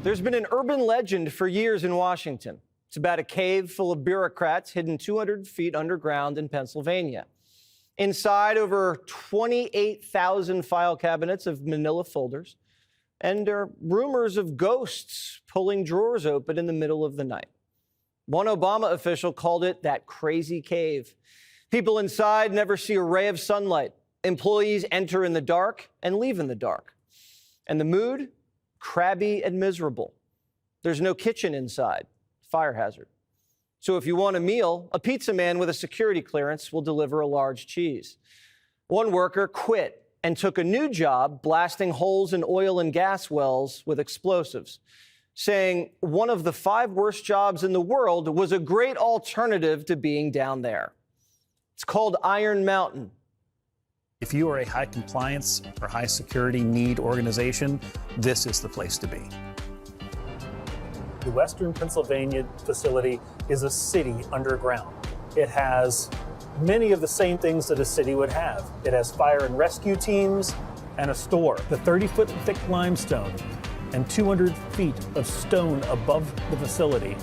There's been an urban legend for years in Washington. It's about a cave full of bureaucrats hidden 200 feet underground in Pennsylvania. Inside, over 28,000 file cabinets of manila folders, and there are rumors of ghosts pulling drawers open in the middle of the night. One Obama official called it that crazy cave. People inside never see a ray of sunlight. Employees enter in the dark and leave in the dark. And the mood? Crabby and miserable. There's no kitchen inside. Fire hazard. So if you want a meal, a pizza man with a security clearance will deliver a large cheese. One worker quit and took a new job blasting holes in oil and gas wells with explosives, saying one of the 5 worst jobs in the world was a great alternative to being down there. It's called Iron Mountain. If you are a high compliance or high security need organization, this is the place to be. The Western Pennsylvania facility is a city underground. It has many of the same things that a city would have. It has fire and rescue teams and a store. The 30-foot thick limestone and 200 feet of stone above the facility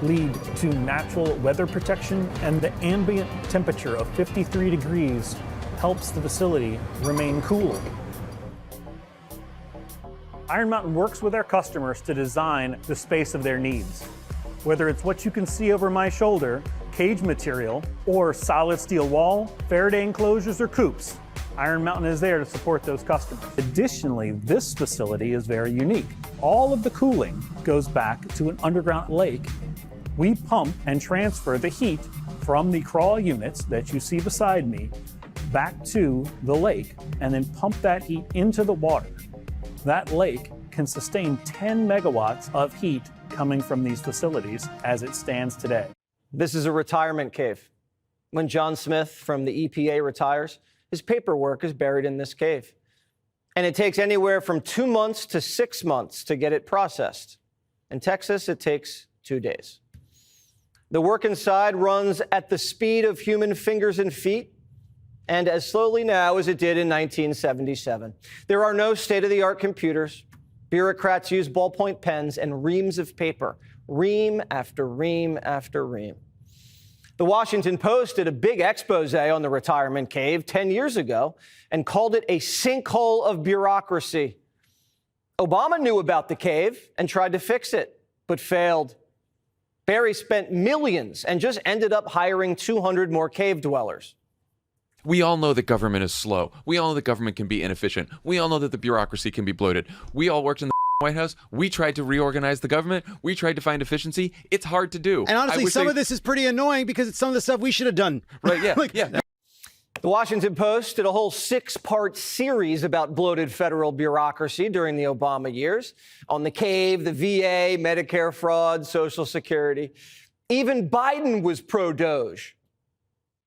lead to natural weather protection, and the ambient temperature of 53 degrees helps the facility remain cool. Iron Mountain works with our customers to design the space of their needs. Whether it's what you can see over my shoulder, cage material, or solid steel wall, Faraday enclosures, or coops, Iron Mountain is there to support those customers. Additionally, this facility is very unique. All of the cooling goes back to an underground lake. We pump and transfer the heat from the crawl units that you see beside me back to the lake, and then pump that heat into the water. That lake can sustain 10 megawatts of heat coming from these facilities as it stands today. This is a retirement cave. When John Smith from the EPA retires, his paperwork is buried in this cave. And it takes anywhere from 2 months to 6 months to get it processed. In Texas, it takes 2 days. The work inside runs at the speed of human fingers and feet, and as slowly now as it did in 1977. There are no state-of-the-art computers. Bureaucrats use ballpoint pens and reams of paper, ream after ream after ream. The Washington Post did a big expose on the retirement cave 10 years ago and called it a sinkhole of bureaucracy. Obama knew about the cave and tried to fix it, but failed. Barry spent millions and just ended up hiring 200 more cave dwellers. We all know that government is slow. We all know that government can be inefficient. We all know that the bureaucracy can be bloated. We all worked in the White House. We tried to reorganize the government. We tried to find efficiency. It's hard to do. And honestly, some of this is pretty annoying because it's some of the stuff we should have done. Right, yeah, like, yeah. The Washington Post did a whole 6-part series about bloated federal bureaucracy during the Obama years, on the cave, the VA, Medicare fraud, Social Security. Even Biden was pro-DOGE.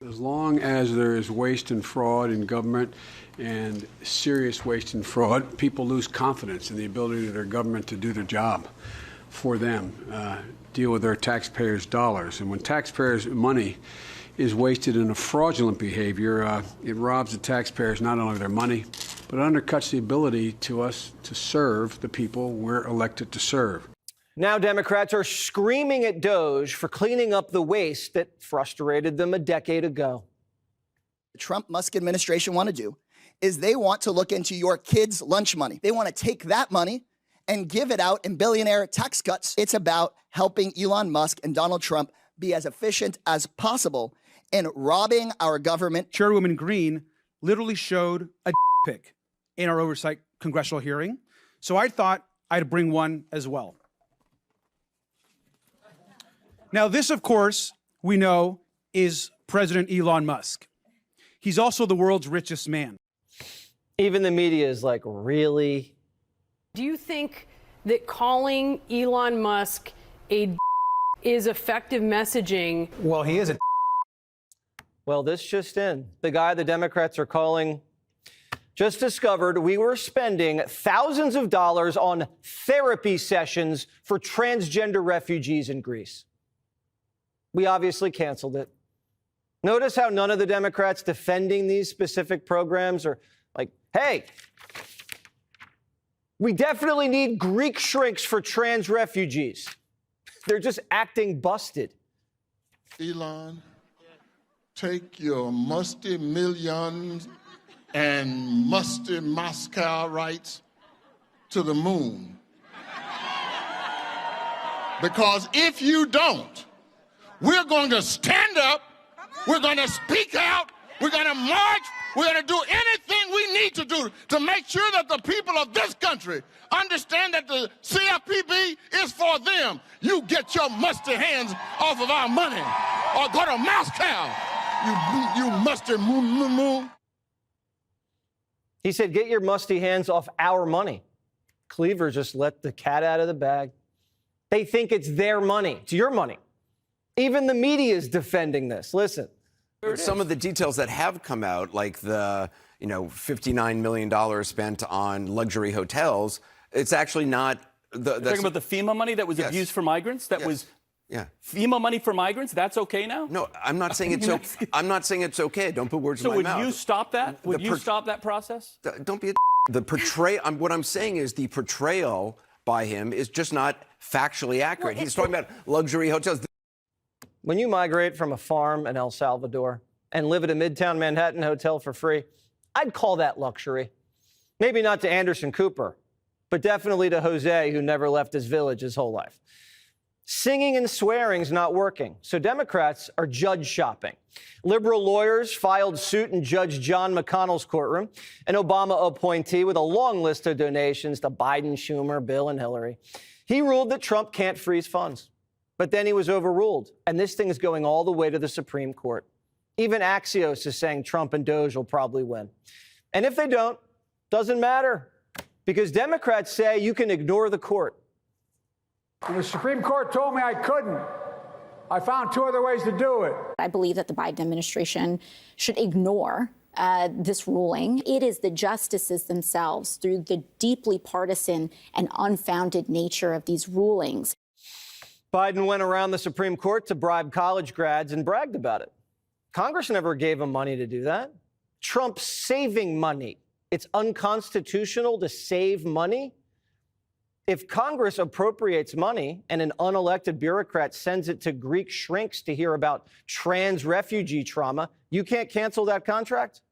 As long as there is waste and fraud in government and serious waste and fraud, people lose confidence in the ability of their government to do their job for them, deal with their taxpayers' dollars. And when taxpayers' money is wasted in a fraudulent behavior, it robs the taxpayers not only of their money, but it undercuts the ability to us to serve the people we're elected to serve. Now Democrats are screaming at DOGE for cleaning up the waste that frustrated them a decade ago. The Trump-Musk administration want to do is they want to look into your kids' lunch money. They want to take that money and give it out in billionaire tax cuts. It's about helping Elon Musk and Donald Trump be as efficient as possible in robbing our government. Chairwoman Green literally showed a pic in our oversight congressional hearing, so I thought I'd bring one as well. Now, this, of course, we know is President Elon Musk. He's also the world's richest man. Even the media is like, really? Do you think that calling Elon Musk a is effective messaging? Well, he is a Well, this just in. The guy the Democrats are calling just discovered we were spending thousands of dollars on therapy sessions for transgender refugees in Greece. We obviously canceled it. Notice how none of the Democrats defending these specific programs are like, hey, We definitely need Greek shrinks for trans refugees. They're just acting busted. Elon, take your musty millions and musty Moscow rights to the moon. Because if you don't, we're going to stand up, we're going to speak out, we're going to march, we're going to do anything we need to do to make sure that the people of this country understand that the CFPB is for them. You get your musty hands off of our money or go to Moscow, you musty moon. He said, get your musty hands off our money. Cleaver just let the cat out of the bag. They think it's their money. It's your money. Even the media is defending this. Listen. Some of the details that have come out, like the $59 million spent on luxury hotels, it's actually not. Talking about the FEMA money that was abused for migrants. That was FEMA money for migrants. That's okay now. No, I'm not saying it's okay. I'm not saying it's okay. Don't put words in my mouth. So would you stop that? Would you stop that process? Don't be the portrayal. What I'm saying is the portrayal by him is just not factually accurate. He's talking about luxury hotels. When you migrate from a farm in El Salvador and live at a Midtown Manhattan hotel for free, I'd call that luxury. Maybe not to Anderson Cooper, but definitely to Jose, who never left his village his whole life. Singing and swearing's not working, so Democrats are judge shopping. Liberal lawyers filed suit in Judge John McConnell's courtroom, an Obama appointee with a long list of donations to Biden, Schumer, Bill, and Hillary. He ruled that Trump can't freeze funds. But then he was overruled, and this thing is going all the way to the Supreme Court. Even Axios is saying Trump and DOGE will probably win. And if they don't, doesn't matter, because Democrats say you can ignore the court. And the Supreme Court told me I couldn't. I found two other ways to do it. I believe that the Biden administration should ignore this ruling. It is the justices themselves, through the deeply partisan and unfounded nature of these rulings. Biden went around the Supreme Court to bribe college grads and bragged about it. Congress never gave him money to do that. Trump's saving money. It's unconstitutional to save money. If Congress appropriates money and an unelected bureaucrat sends it to Greek shrinks to hear about trans refugee trauma, you can't cancel that contract?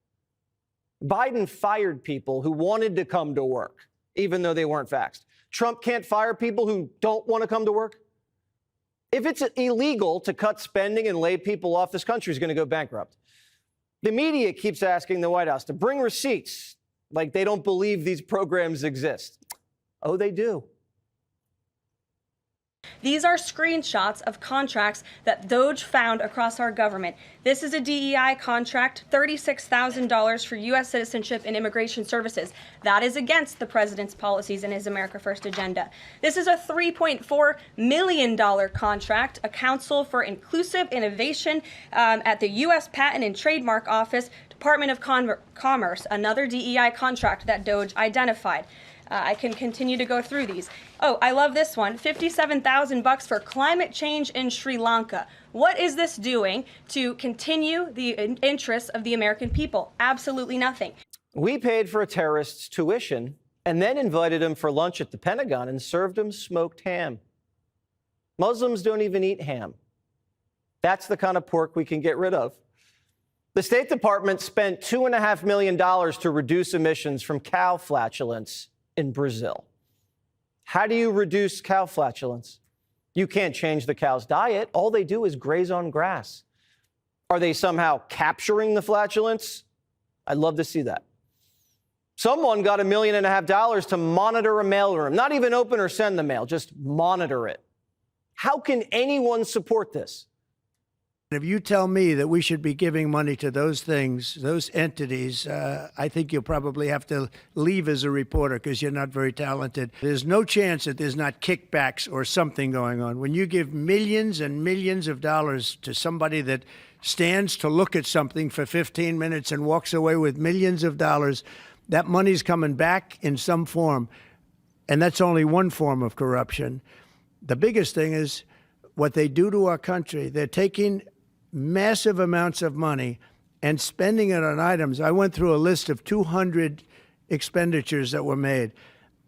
Biden fired people who wanted to come to work, even though they weren't vaxxed. Trump can't fire people who don't want to come to work? If it's illegal to cut spending and lay people off, this country is going to go bankrupt. The media keeps asking the White House to bring receipts like they don't believe these programs exist. Oh, they do. These are screenshots of contracts that DOGE found across our government. This is a DEI contract, $36,000 for U.S. citizenship and immigration services. That is against the president's policies and his America First agenda. This is a $3.4 million contract, a Council for Inclusive Innovation at the U.S. Patent and Trademark Office, Department of Commerce, another DEI contract that DOGE identified. I can continue to go through these. Oh, I love this one. $57,000 for climate change in Sri Lanka. What is this doing to continue the interests of the American people? Absolutely nothing. We paid for a terrorist's tuition and then invited him for lunch at the Pentagon and served him smoked ham. Muslims don't even eat ham. That's the kind of pork we can get rid of. The State Department spent $2.5 million to reduce emissions from cow flatulence in Brazil. How do you reduce cow flatulence? You can't change the cow's diet. All they do is graze on grass. Are they somehow capturing the flatulence? I'd love to see that. Someone got $1.5 million to monitor a mailroom, not even open or send the mail, just monitor it. How can anyone support this? If you tell me that we should be giving money to those things, those entities, I think you'll probably have to leave as a reporter because you're not very talented. There's no chance that there's not kickbacks or something going on. When you give millions and millions of dollars to somebody that stands to look at something for 15 minutes and walks away with millions of dollars, that money's coming back in some form. And that's only one form of corruption. The biggest thing is what they do to our country. They're taking massive amounts of money and spending it on items. I went through a list of 200 expenditures that were made.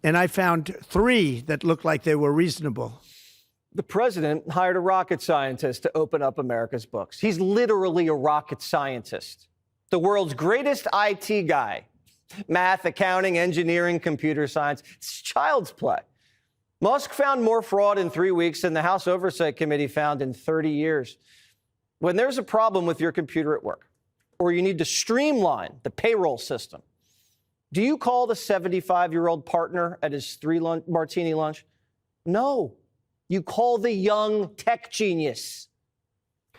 and I found 3 that looked like they were reasonable. The president hired a rocket scientist to open up America's books. He's literally a rocket scientist, the world's greatest IT guy. Math, accounting, engineering, computer science. It's child's play. Musk found more fraud in 3 weeks than the House Oversight Committee found in 30 years. When there's a problem with your computer at work, or you need to streamline the payroll system, do you call the 75-year-old partner at his 3 martini lunch? No. You call the young tech genius.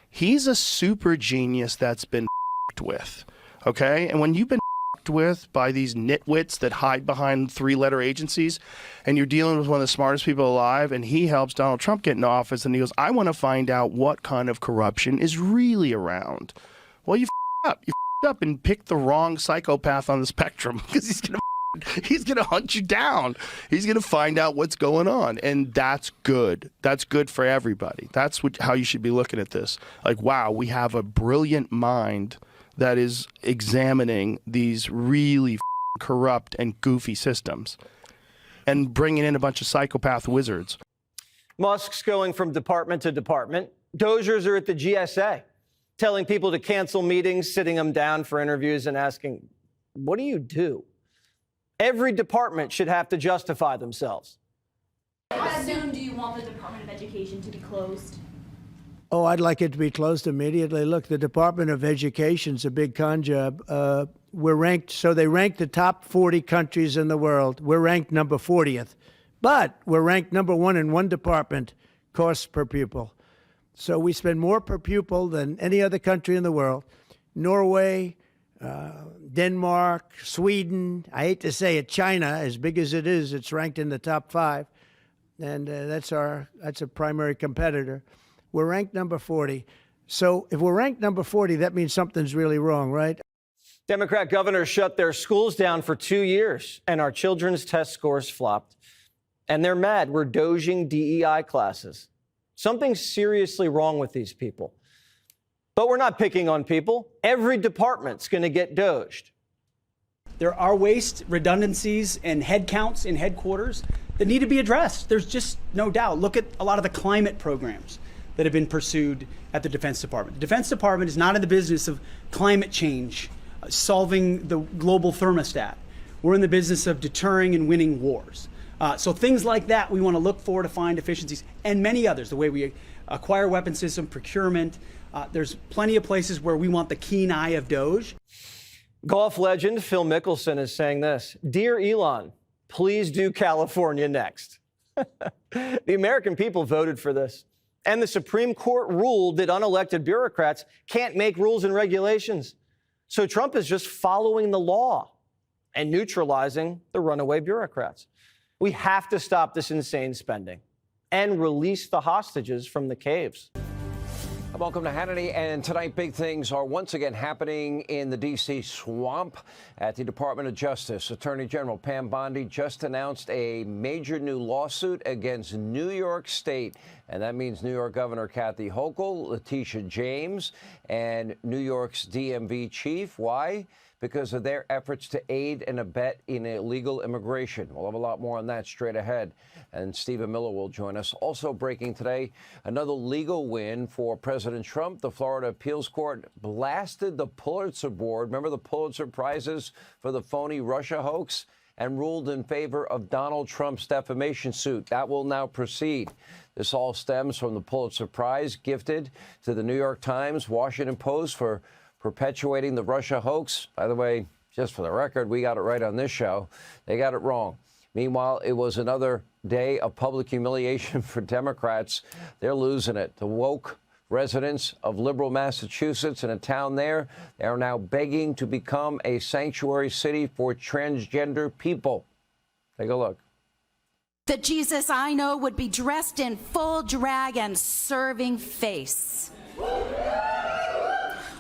He's a super genius that's been with, okay? And when you've been with by these nitwits that hide behind 3-letter agencies, and you're dealing with one of the smartest people alive, and he helps Donald Trump get into office, and he goes, I want to find out what kind of corruption is really around. Well, you up. You up and picked the wrong psychopath on the spectrum, because he's gonna hunt you down. He's gonna find out what's going on, and that's good. That's good for everybody. That's how you should be looking at this. Like, wow, we have a brilliant mind that is examining these really corrupt and goofy systems and bringing in a bunch of psychopath wizards. Musk's going from department to department. Dozers are at the GSA, telling people to cancel meetings, sitting them down for interviews and asking, what do you do? Every department should have to justify themselves. How soon do you want the Department of Education to be closed? Oh, I'd like it to be closed immediately. Look, the Department of Education's a big con job. We're ranked, so they rank the top 40 countries in the world. We're ranked number 40th, but we're ranked number 1 in one department, costs per pupil. So we spend more per pupil than any other country in the world. Norway, Denmark, Sweden, I hate to say it, China, as big as it is, it's ranked in the top 5. And that's a primary competitor. We're ranked number 40. So if we're ranked number 40, that means something's really wrong, right? Democrat governors shut their schools down for 2 years, and our children's test scores flopped. And they're mad. We're doging DEI classes. Something's seriously wrong with these people. But we're not picking on people. Every department's going to get doged. There are waste, redundancies, and headcounts in headquarters that need to be addressed. There's just no doubt. Look at a lot of the climate programs that have been pursued at the Defense Department. The Defense Department is not in the business of climate change, solving the global thermostat. We're in the business of deterring and winning wars. So things like that we want to look for to find efficiencies, and many others, the way we acquire weapon system, procurement. There's plenty of places where we want the keen eye of DOGE. Golf legend Phil Mickelson is saying this: Dear Elon, please do California next. The American people voted for this. And the Supreme Court ruled that unelected bureaucrats can't make rules and regulations. So Trump is just following the law and neutralizing the runaway bureaucrats. We have to stop this insane spending and release the hostages from the caves. Welcome to Hannity, and tonight big things are once again happening in the D.C. swamp at the Department of Justice. Attorney General Pam Bondi just announced a major new lawsuit against New York State, and that means New York Governor Kathy Hochul, Letitia James, and New York's DMV chief. Why? Because of their efforts to aid and abet in illegal immigration. We'll have a lot more on that straight ahead. And Stephen Miller will join us. Also breaking today, another legal win for President Trump. The Florida Appeals Court blasted the Pulitzer Board. Remember the Pulitzer Prizes for the phony Russia hoax? And ruled in favor of Donald Trump's defamation suit. That will now proceed. This all stems from the Pulitzer Prize gifted to the New York Times, Washington Post for perpetuating the Russia hoax. By the way, just for the record, we got it right on this show. They got it wrong. Meanwhile, it was another day of public humiliation for Democrats. They're losing it. The woke residents of liberal Massachusetts, in a town there, they are now begging to become a sanctuary city for transgender people. Take a look. The Jesus I know would be dressed in full drag and serving face.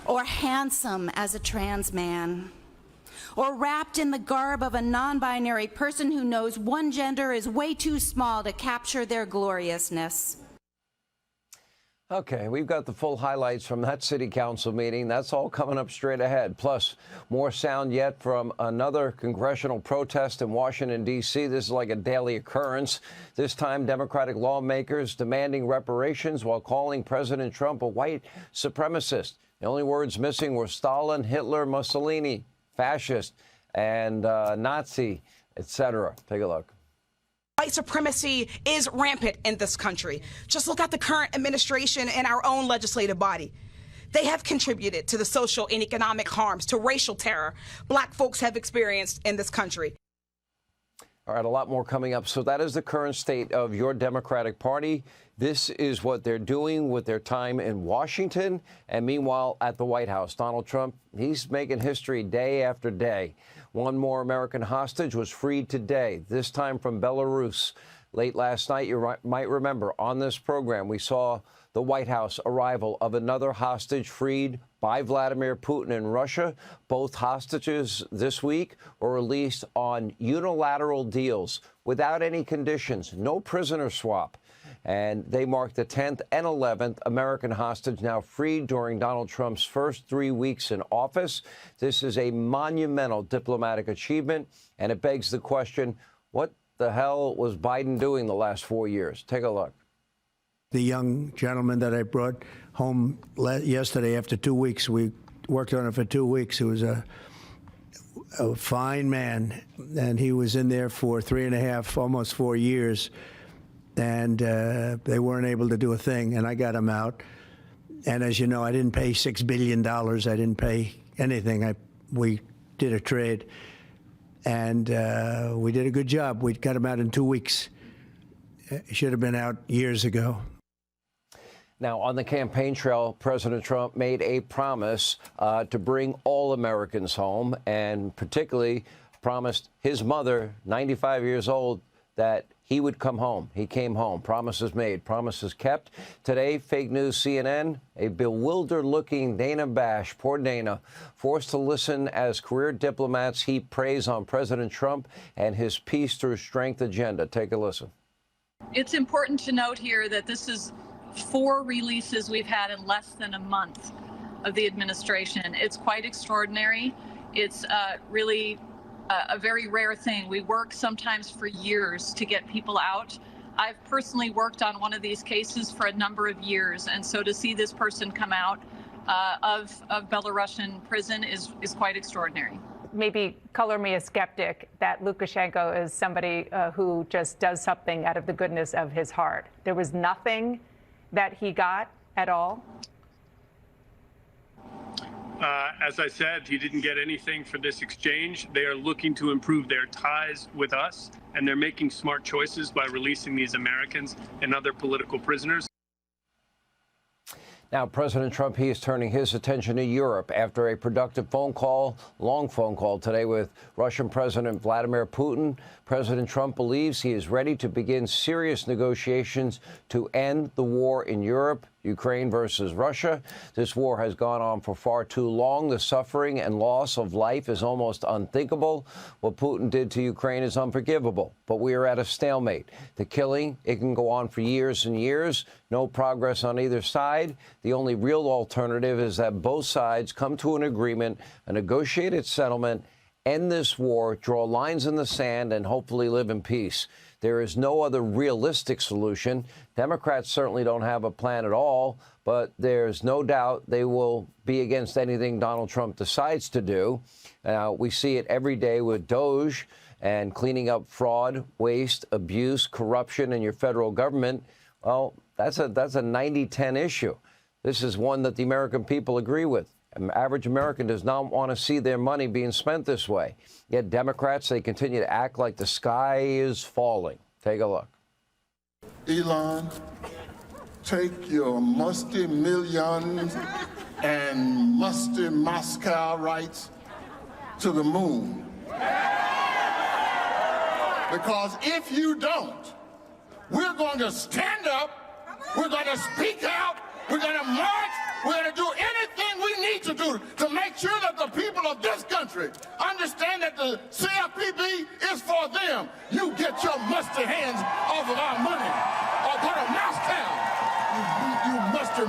Or handsome as a trans man, or wrapped in the garb of a non-binary person who knows one gender is way too small to capture their gloriousness. Okay, we've got the full highlights from that city council meeting. That's all coming up straight ahead. Plus, more sound yet from another congressional protest in Washington, D.C. This is like a daily occurrence. This time, Democratic lawmakers demanding reparations while calling President Trump a white supremacist. The only words missing were Stalin, Hitler, Mussolini, fascist, and Nazi, etc. Take a look. White supremacy is rampant in this country. Just look at the current administration and our own legislative body. They have contributed to the social and economic harms, to racial terror Black folks have experienced in this country. All right, a lot more coming up. So that is the current state of your Democratic Party. This is what they're doing with their time in Washington. And meanwhile, at the White House, Donald Trump, he's making history day after day. One more American hostage was freed today, this time from Belarus. Late last night, you might remember, on this program, we saw the White House arrival of another hostage freed by Vladimir Putin in Russia. Both hostages this week were released on unilateral deals without any conditions, no prisoner swap. And they mark the 10th and 11th American hostage now freed during Donald Trump's first 3 weeks in office. This is a monumental diplomatic achievement, and it begs the question, what the hell was Biden doing the last 4 years? Take a look. The young gentleman that I brought home yesterday after 2 weeks, we worked on it for 2 weeks. He was a fine man, and he was in there for 3.5, almost 4 years. And they weren't able to do a thing, and I got him out. And as you know, I didn't pay $6 billion. I didn't pay anything. We did a trade, and we did a good job. We got him out in 2 weeks. He should have been out years ago. Now, on the campaign trail, President Trump made a promise to bring all Americans home, and particularly promised his mother, 95 years old, that he would come home. He came home. Promises made, promises kept. Today, fake news CNN, a bewildered-looking Dana Bash, poor Dana, forced to listen as career diplomats heap praise on President Trump and his peace through strength agenda. Take a listen. It's important to note here that this is 4 releases we've had in less than a month of the administration. It's quite extraordinary. It's really a very rare thing. We work sometimes for years to get people out. I've personally worked on one of these cases for a number of years, and so to see this person come out of Belarusian prison is quite extraordinary. Maybe color me a skeptic that Lukashenko is somebody who just does something out of the goodness of his heart. There was nothing that he got at all. As I said, he didn't get anything for this exchange. They are looking to improve their ties with us, and they're making smart choices by releasing these Americans and other political prisoners. Now, President Trump, he is turning his attention to Europe after a productive phone call, long phone call today with Russian President Vladimir Putin. President Trump believes he is ready to begin serious negotiations to end the war in Europe. Ukraine versus Russia. This war has gone on for far too long. The suffering and loss of life is almost unthinkable. What Putin did to Ukraine is unforgivable, but we are at a stalemate. The killing, it can go on for years and years. No progress on either side. The only real alternative is that both sides come to an agreement, a negotiated settlement, end this war, draw lines in the sand, and hopefully live in peace. There is no other realistic solution. Democrats certainly don't have a plan at all, but there's no doubt they will be against anything Donald Trump decides to do. We see it every day with DOGE and cleaning up fraud, waste, abuse, corruption in your federal government. Well, that's a 90-10 issue. This is one that the American people agree with. An average American does not want to see their money being spent this way. Yet Democrats, they continue to act like the sky is falling. Take a look. Elon, take your musty millions and musty Moscow rights to the moon. Because if you don't, we're going to stand up, we're going to speak out, we're going to march, we're going to do anything we need to do to make sure that the people of this country understand that the CFPB is for them. You get your musty hands off of our money or go to Moscow, you musty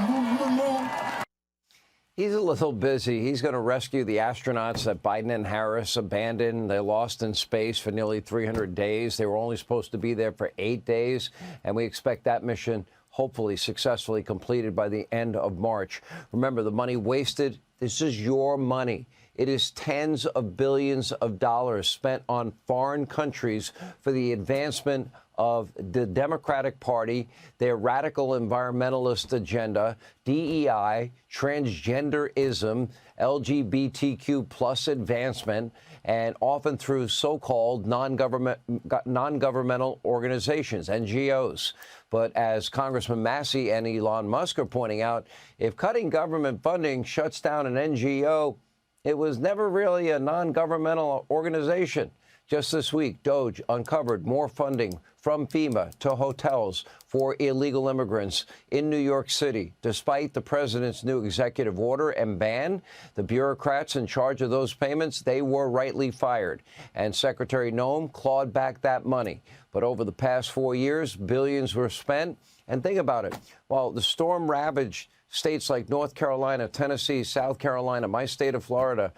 He's a little busy. He's going to rescue the astronauts that Biden and Harris abandoned. They lost in space for nearly 300 days. They were only supposed to be there for 8 days, and we expect that mission hopefully successfully completed by the end of March. Remember, the money wasted, this is your money. It is tens of billions of dollars spent on foreign countries for the advancement of the Democratic Party, their radical environmentalist agenda, DEI, transgenderism, LGBTQ plus advancement, and often through so-called non-governmental organizations, NGOs. But as Congressman Massey and Elon Musk are pointing out, if cutting government funding shuts down an NGO, it was never really a non-governmental organization. Just this week, DOGE uncovered more funding from FEMA to hotels for illegal immigrants in New York City. Despite the president's new executive order and ban, the bureaucrats in charge of those payments, they were rightly fired. And Secretary Noem clawed back that money. But over the past 4 years, billions were spent. And think about it. While the storm ravaged states like North Carolina, Tennessee, South Carolina, my state of Florida,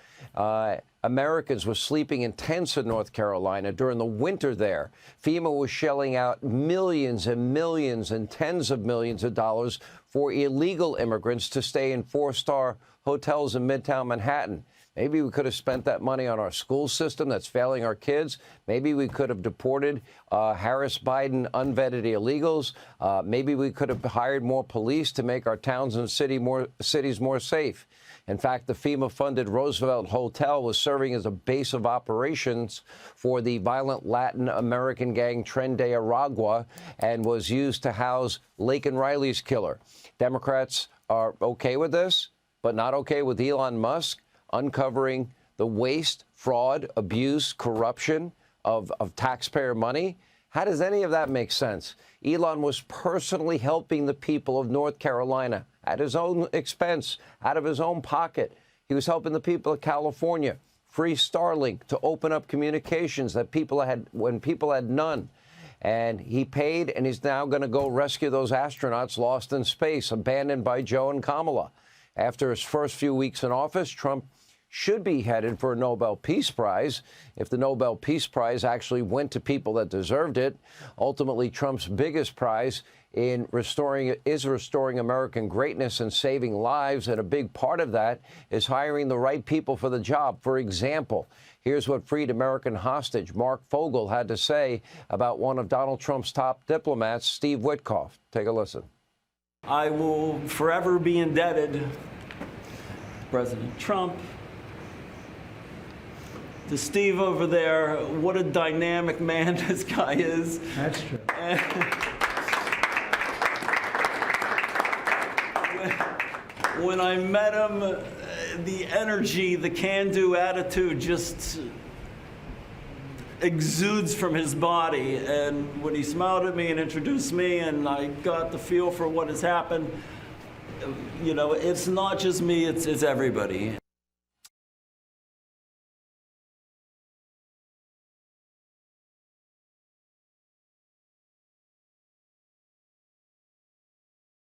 Americans were sleeping in tents in North Carolina during the winter there. FEMA was shelling out millions and millions and tens of millions of dollars for illegal immigrants to stay in four-star hotels in Midtown Manhattan. Maybe we could have spent that money on our school system that's failing our kids. Maybe we could have deported Harris-Biden unvetted illegals. Maybe we could have hired more police to make our towns and cities more safe. In fact, the FEMA-funded Roosevelt Hotel was serving as a base of operations for the violent Latin American gang Tren de Aragua and was used to house Laken Riley's killer. Democrats are okay with this, but not okay with Elon Musk uncovering the waste, fraud, abuse, corruption of taxpayer money. How does any of that make sense? Elon was personally helping the people of North Carolina at his own expense, out of his own pocket. He was helping the people of California free Starlink to open up communications that people had when people had none. And he paid, and he's now going to go rescue those astronauts lost in space, abandoned by Joe and Kamala. After his first few weeks in office, Trump should be headed for a Nobel Peace Prize if the Nobel Peace Prize actually went to people that deserved it. Ultimately, Trump's biggest prize is restoring American greatness and saving lives, and a big part of that is hiring the right people for the job. For example, here's what freed American hostage Mark Fogel had to say about one of Donald Trump's top diplomats, Steve Witkoff. Take a listen. I will forever be indebted to President Trump, to Steve over there. What a dynamic man this guy is. That's true. When I met him, the energy, the can-do attitude just exudes from his body. And when he smiled at me and introduced me and I got the feel for what has happened, you know, it's not just me, it's everybody.